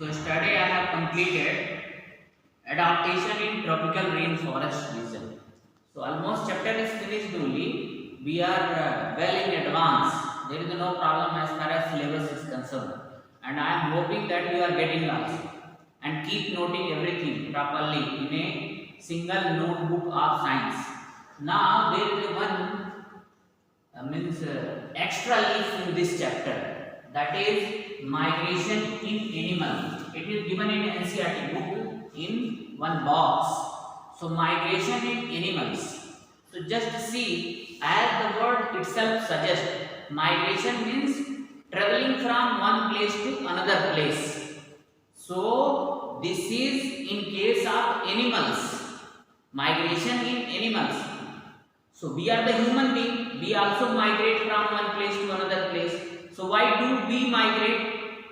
So study I have completed adaptation in tropical rainforest region. So almost chapter is finished only. We are well in advance. There is no problem as far as syllabus is concerned. And I am hoping that you are getting also. And keep noting everything properly in a single notebook of science. Now there is one extra leaf in this chapter, that is migration in animal. It is given in NCERT book in one box. So migration in animals. So just see, as the word itself suggests, migration means traveling from one place to another place. So this is in case of animals, migration in animals. So we are the human being, we also migrate from one place to another place. So why do we migrate?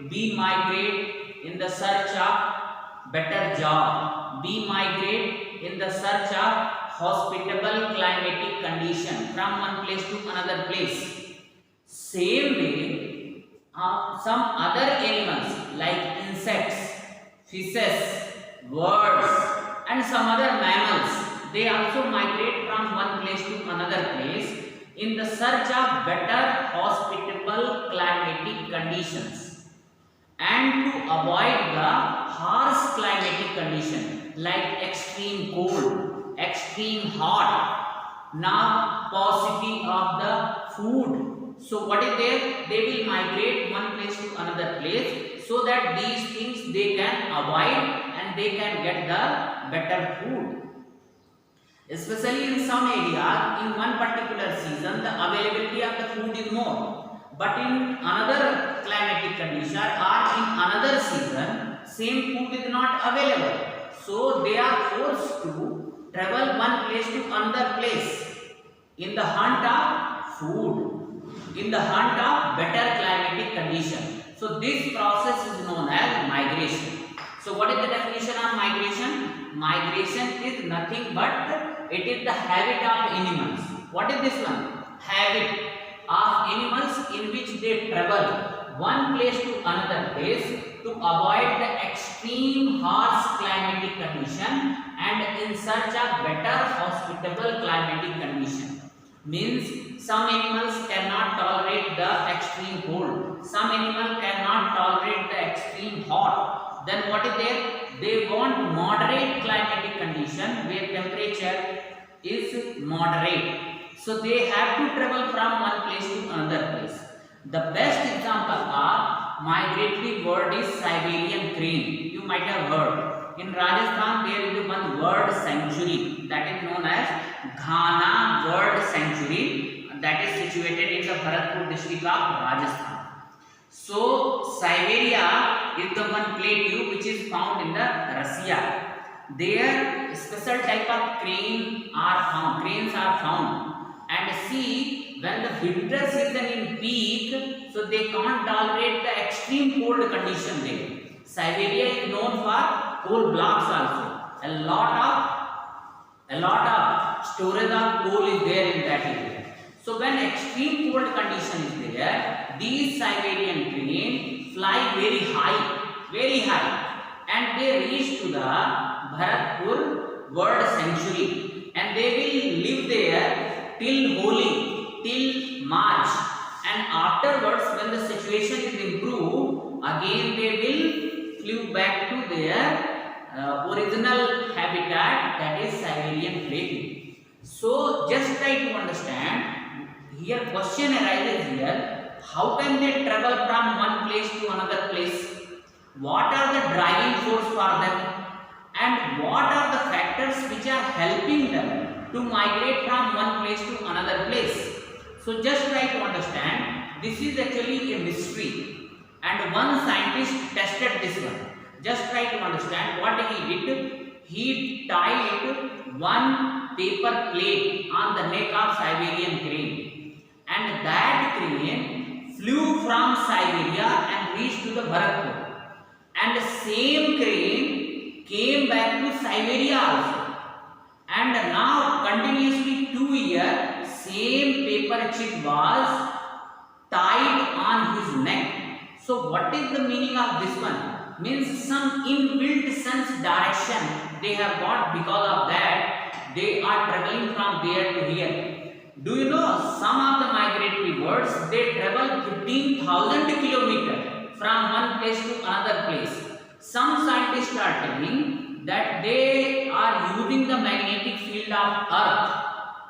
We migrate in the search of better job. We migrate in the search of hospitable climatic condition from one place to another place. Same way, some other animals like insects, fishes, birds and some other mammals, they also migrate from one place to another place in the search of better hospitable climatic conditions and to avoid the harsh climatic condition like extreme cold, extreme hot, now paucity of the food. So what is there? They will migrate one place to another place so that these things they can avoid and they can get the better food. Especially in some areas, in one particular season, the availability of the food is more. But in another climatic condition or in another season, same food is not available. So they are forced to travel one place to another place in the hunt of food, in the hunt of better climatic condition. So this process is known as migration. So what is the definition of migration? Migration is nothing but it is the habit of animals. What is this one? Habit of animals in which they travel one place to another place to avoid the extreme harsh climatic condition and in search of better hospitable climatic condition. Means some animals cannot tolerate the extreme cold. Some animals cannot tolerate the extreme hot. Then what is there? They want moderate climatic condition where temperature is moderate. So they have to travel from one place to another place. The best example of migratory bird is Siberian crane. You might have heard. In Rajasthan there is one bird sanctuary that is known as Ghana Bird Sanctuary that is situated in the Bharatpur district of Rajasthan. So Siberia is the one plateau which is found in the Russia. There special type of cranes are found, and see when the winter season in peak, so they can't tolerate the extreme cold condition there. Siberia is known for coal blocks also. A lot of storage of coal is there in that area. So when extreme cold condition is there, these Siberian cranes fly very high, and they reach to the Bharatpur Bird Sanctuary, and they will live there till Holi, till March, and afterwards when the situation is improved, again they will flew back to their original habitat, that is Siberian plateau. So just try to understand, here question arises here, how can they travel from one place to another place? What are the driving force for them? And what are the factors which are helping them to migrate from one place to another place? So just try to understand, this is actually a mystery and one scientist tested this one. Just try to understand what he did. He tied one paper plate on the neck of Siberian crane, and that crane flew from Siberia and reached to the Bharatpur, and the same crane came back to Siberia also, and now continuously 2 years same paper chip was tied on his neck. So what is the meaning of this one? means some inbuilt sense direction they have got. Because of that, they are traveling from there to here. Do you know some of the migratory birds, they travel 15,000 kilometers from one place to another place. Some scientists are telling that they are using the magnetic field of Earth,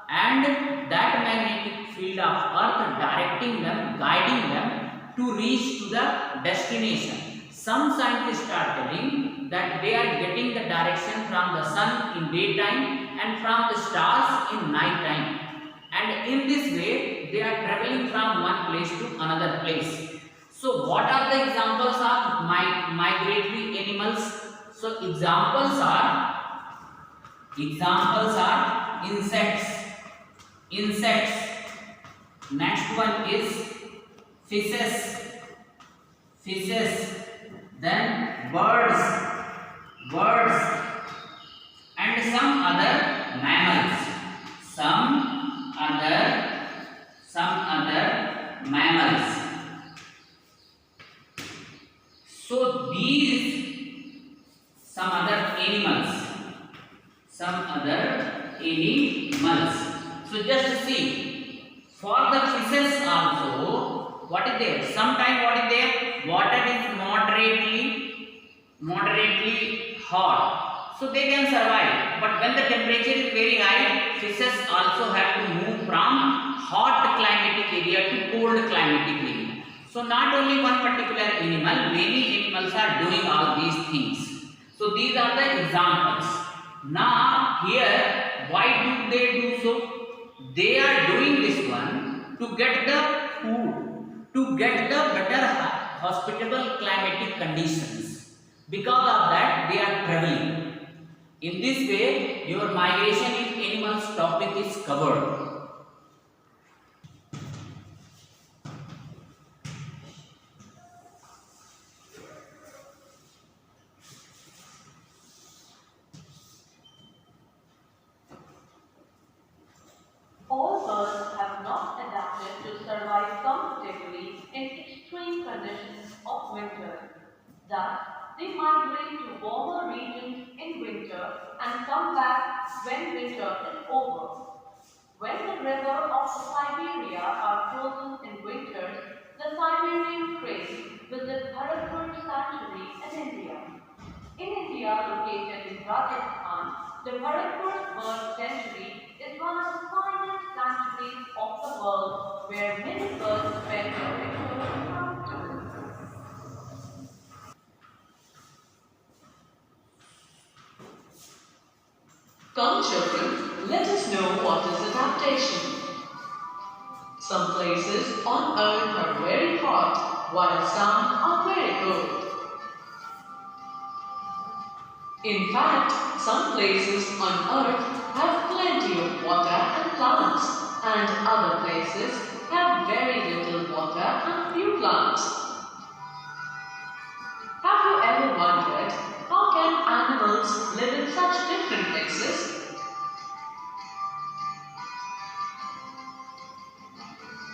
and that magnetic field of Earth directing them, guiding them to reach to the destination. Some scientists are telling that they are getting the direction from the sun in daytime and from the stars in night time. And in this way, they are traveling from one place to another place. So, what are the examples of migratory animals? So, examples are insects. Next one is fishes. Then birds, and some other mammals. Some other mammals. So these some other animals. So just see, for the fishes also, what is there? Sometimes what is there? Water is moderately hot, so they can survive. But when the temperature is very high, fishes also have to move from hot climatic area to cold climatic area. So not only one particular animal, many animals are doing all these things. So these are the examples. Now here, why do they do so? They are doing this one to get the food, to get the better hospitable climatic conditions. Because of that, they are traveling. In this way, your migration in animals topic is covered. All birds have not adapted to survive comfortably in extreme conditions of winter. Thus, they migrate to warmer regions in winter and come back when winter is over. When the rivers of Siberia are frozen in winters, the Siberian cranes visit Bharatpur Sanctuary in India. In India, located in Rajasthan, the Bharatpur Bird Sanctuary is one of the finest sanctuaries of the world where many birds spend their winter comfortably. Come children, let us know what is adaptation. Some places on earth are very hot, while some are very cold. In fact, some places on earth have plenty of water and plants, and other places have very little water and few plants. Have you ever wondered how can animals live in such different places?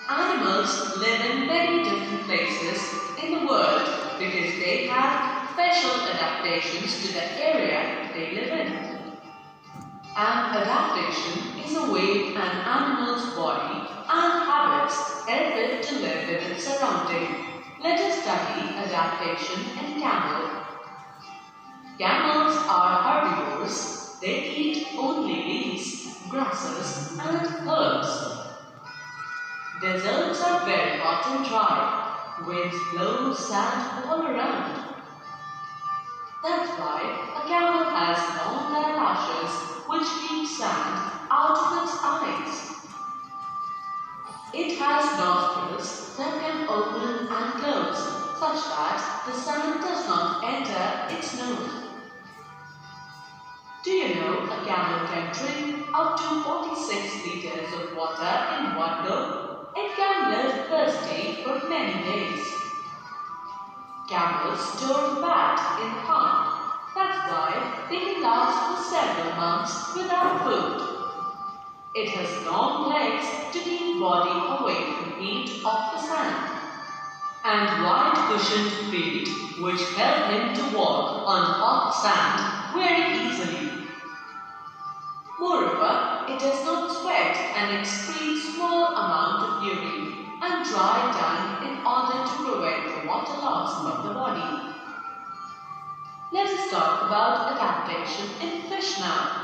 Animals live in many different places in the world because they have special adaptations to the area they live in. An adaptation is a way an animal's body and habits help it to live in its surrounding. Let us study adaptation in camel. Camels are herbivores. They eat only leaves, grasses, and herbs. Deserts are very hot and dry. Winds blow sand all around. That's why a camel has long eyelashes which keep sand out of its eyes. It has nostrils that can open and close such that the sand does not enter its nose. Do you know a camel can drink up to 46 liters of water in one go? It can live thirsty for many days. Camels store fat in the hump. That's why they can last for several months without food. It has long legs to keep body away from heat of the sand, and wide cushioned feet which help him to on hot sand very easily. Moreover, it does not sweat and excretes small amount of urine and dry dung in order to prevent the water loss from the body. Let us talk about adaptation in fish now.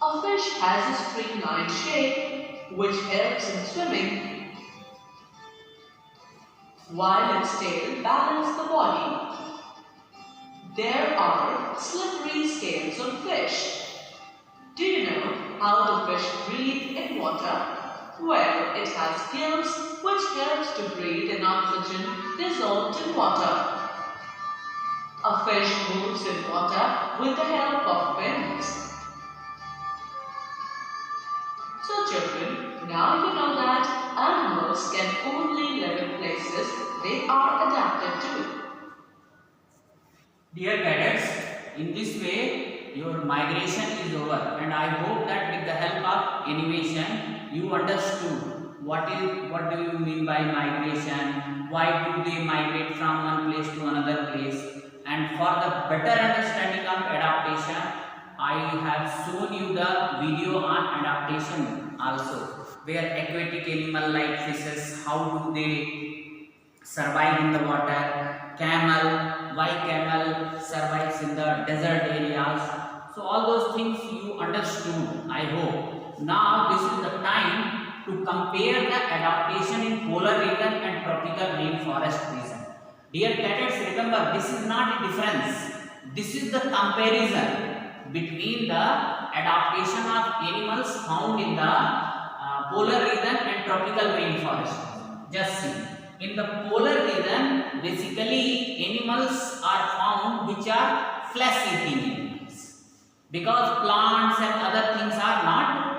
A fish has a streamlined shape which helps in swimming, while its tail balances the body. There are slippery scales on fish. Do you know how the fish breathe in water? Well, it has gills which helps to breathe in oxygen dissolved in water. A fish moves in water with the help of fins. So children, now you know that animals can only live in places they are adapted to. Dear cadets, in this way your migration is over, and I hope that with the help of animation you understood what do you mean by migration, why do they migrate from one place to another place, and for the better understanding of adaptation I have shown you the video on adaptation also, where aquatic animal like fishes, how do they survive in the water, camel, why camel survives in the desert areas. So all those things you understood, I hope. Now this is the time to compare the adaptation in polar region and tropical rainforest region. Dear cadets, remember this is not a difference, this is the comparison between the adaptation of animals found in the polar region and tropical rainforest. Just see, in the polar region basically animals are found which are flesh eating animals, because plants and other things are not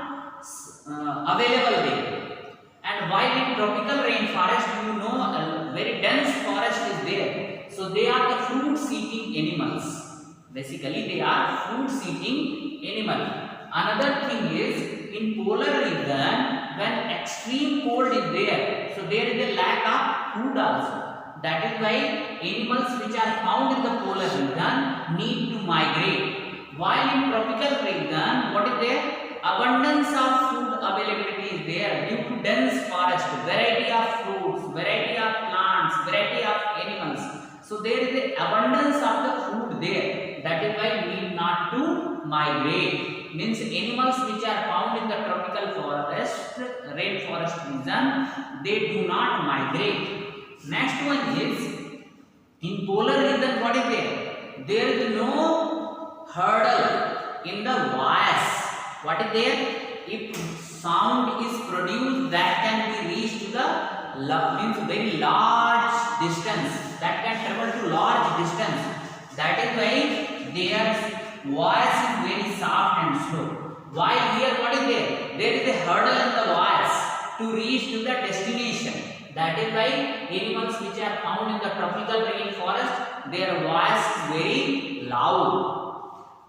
available there. And while in tropical rainforest you know a very dense forest is there, so they are the fruit eating animals. Basically they are fruit eating animals. Another thing is, in polar region when extreme cold is there, so there is a lack of food also. That is why animals which are found in the polar region need to migrate. While in tropical region, what is there? Abundance of food availability is there due to dense forest, variety of fruits, variety of plants, variety of animals. So there is the abundance of the food there. That is why we need not to migrate. Means animals which are found in the tropical forest, rainforest region, they do not migrate. Next one is, in polar region what is there? There is no hurdle in the voice. What is there? If sound is produced that can be reached to the means very large distance, that can travel to large distance. That is why their voice is very soft and slow. While here what is there? There is a hurdle in the voice to reach to the destination. That is why animals which are found in the tropical rainforest, their voice is very loud.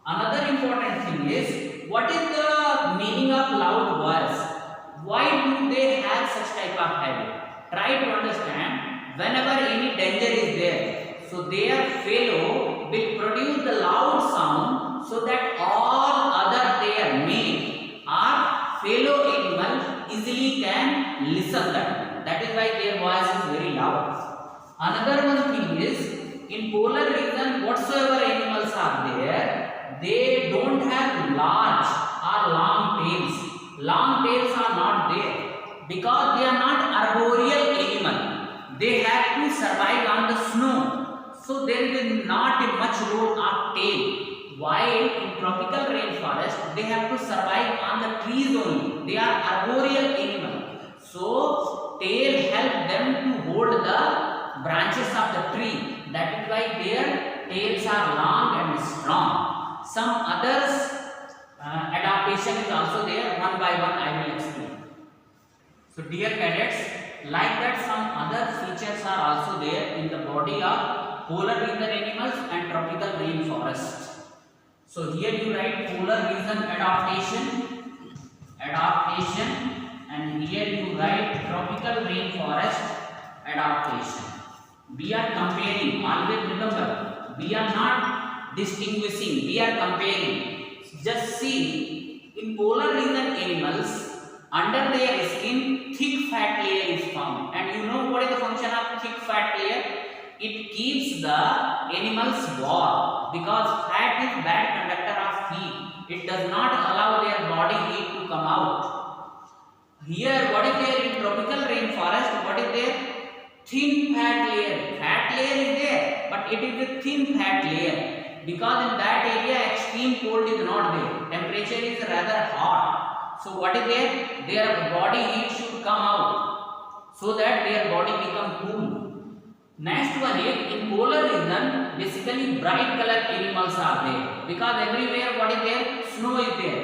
Another important thing is, what is the meaning of loud voice? Why do they have such type of habit? Try to understand. Whenever any danger is there, so their fellow will produce the loud sound so that all other their mate or fellow animal easily can listen that. That is why their voice is very loud. Another one thing is, in polar region whatsoever animals are there, they don't have large or long tails. Long tails are not there because they are not arboreal animal. They have to survive on the snow. So there is not a much load of tail. While in tropical rainforest, they have to survive on the trees only. They are arboreal animal. So tail help them to hold the branches of the tree. That is why their tails are long and strong. Some others adaptation is also there. One by one I will explain. So dear cadets, like that some other features are also there in the body of polar region animals and tropical rainforest. So here you write polar region adaptation, and here you write tropical rainforest adaptation. We are comparing, always remember, We are not distinguishing, we are comparing. Just see, in polar region animals, under their skin, thick fat layer is found. And you know what is the function of thick fat layer? It keeps the animals warm, because fat is bad conductor of heat. It does not allow their body heat to come out. Here, what is there in tropical rainforest? What is there? Thin fat layer. Fat layer is there, but it is a thin fat layer, because in that area extreme cold is not there. Temperature is rather hot. So what is there? Their body heat should come out, so that their body become cool. Next one is, in polar region, basically bright color animals are there, because everywhere what is there? Snow is there.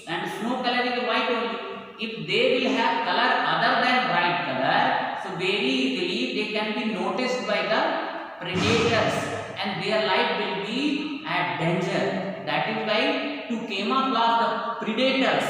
And snow color is white only. If they will have color other than bright color, so very easily they can be noticed by the predators, and their life will be at danger. That is why, to camouflage the predators,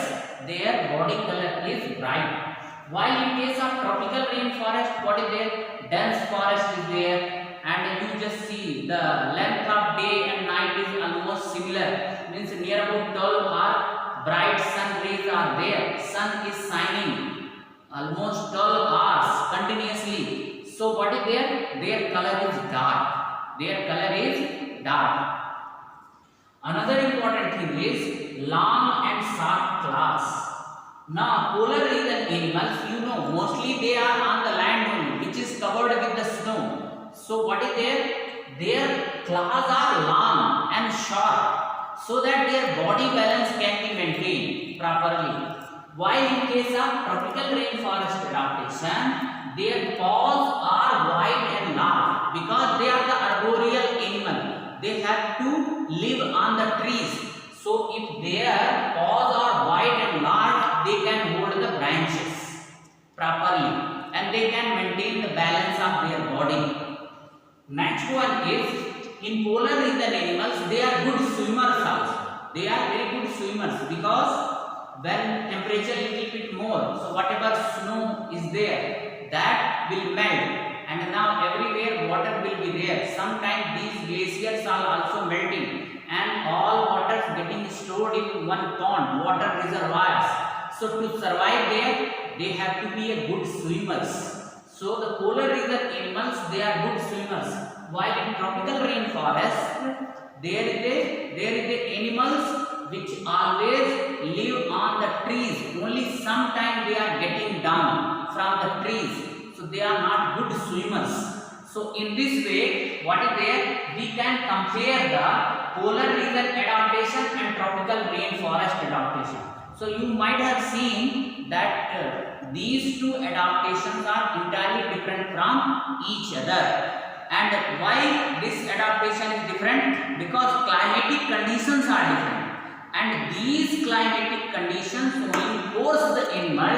their body color is bright. While in case of tropical rainforest, what is there? Dense forest is there, and you just see the length of day and night is almost similar. Means near about 12 hours, bright sun rays are there. Sun is shining almost 12 hours continuously. So what is there? Their color is dark. Their color is dark. Another important thing is long and short claws. Now, polar region animals, you know, mostly they are on the land only, which is covered with the snow. So what is there? Their claws are long and short, so that their body balance can be maintained properly. While in case of tropical rainforest adaptation, their paws are wide and large, because they are the arboreal animal. They have to live on the trees. So if their paws are wide and large, they can hold the branches properly, and they can maintain the balance of their body. Next one is, in polar region animals, they are good swimmers also. They are very good swimmers, because when temperature little bit more, so whatever snow is there, that will melt, and now everywhere water will be there. Sometimes these glaciers are also melting, and all waters getting stored in one pond, water reservoirs. So to survive there, they have to be a good swimmers. So the polar region animals, they are good swimmers. While in tropical rainforest, there is the animals which always live on the trees. Only sometimes they are getting down from the trees. So they are not good swimmers. So in this way, what is there? We can compare the polar region adaptation and tropical rainforest adaptation. So you might have seen that these two adaptations are entirely different from each other. And why this adaptation is different? Because climatic conditions are different. And these climatic conditions only force the animal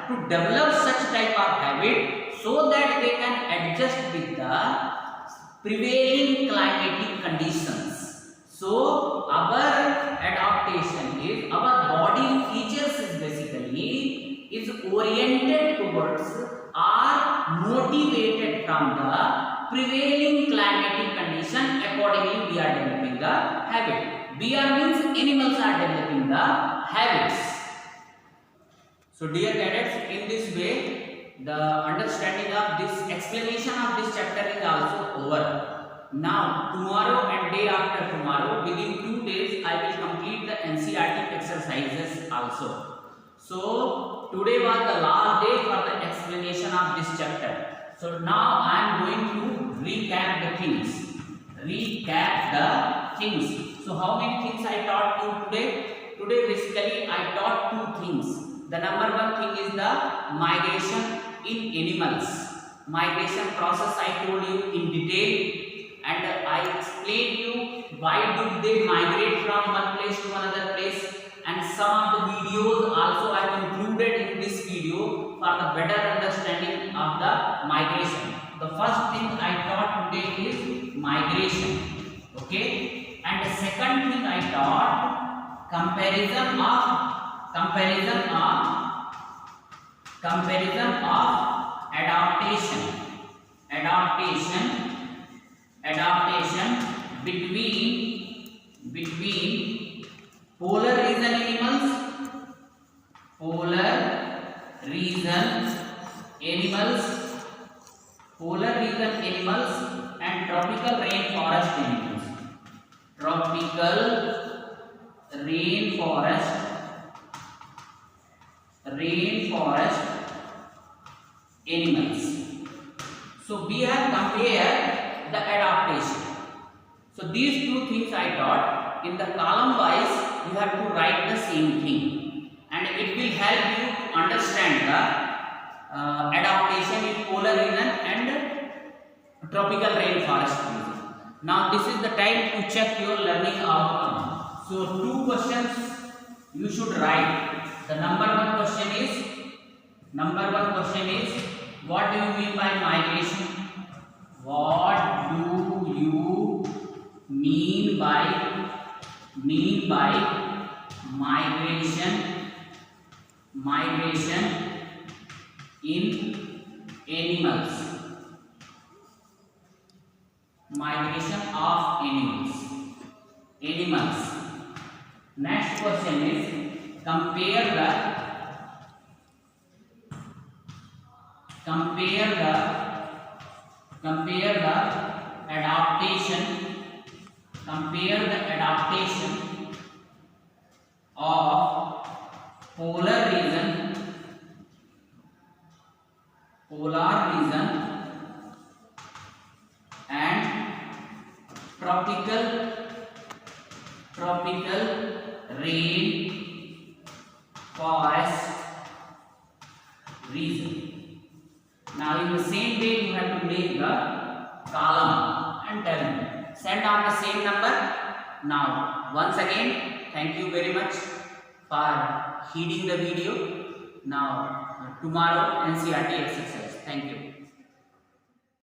to develop such type of habit, so that they can adjust with the prevailing climatic conditions. So our adaptation is, our body features is basically is oriented towards or motivated from the prevailing climatic condition. Accordingly, we are developing the habit. BR means animals are developing the habits. So dear cadets, in this way, the understanding of this explanation of this chapter is also over. Now, tomorrow and day after tomorrow, within 2 days, I will complete the NCERT exercises also. So, today was the last day for the explanation of this chapter. So, now I am going to recap the things. So, how many things I taught you today? Today, basically, I taught 2 things. The number 1 thing is the migration in animals. Migration process I told you in detail. And I explained you why do they migrate from one place to another place, and some of the videos also I have included in this video for the better understanding of the migration. The first thing I taught today is migration, okay, and the second thing I taught comparison of adaptation between polar region animals, polar region animals, polar region animals and tropical rainforest animals. Tropical rainforest animals. So we have compared the adaptation. So these two things I taught. In the column wise you have to write the same thing, and it will help you to understand the adaptation in polar region and tropical rainforest region. Now this is the time to check your learning outcome. So two questions you should write. The number one question is what do you mean by migration? What do you mean by migration in animals? Migration of animals. Next question is compare the adaptation of polar region and tropical rainforest region. Now in the same way you have to make the column and tell me. Send on the same number. Now once again thank you very much for heeding the video. Now tomorrow NCERT exercise. Thank you.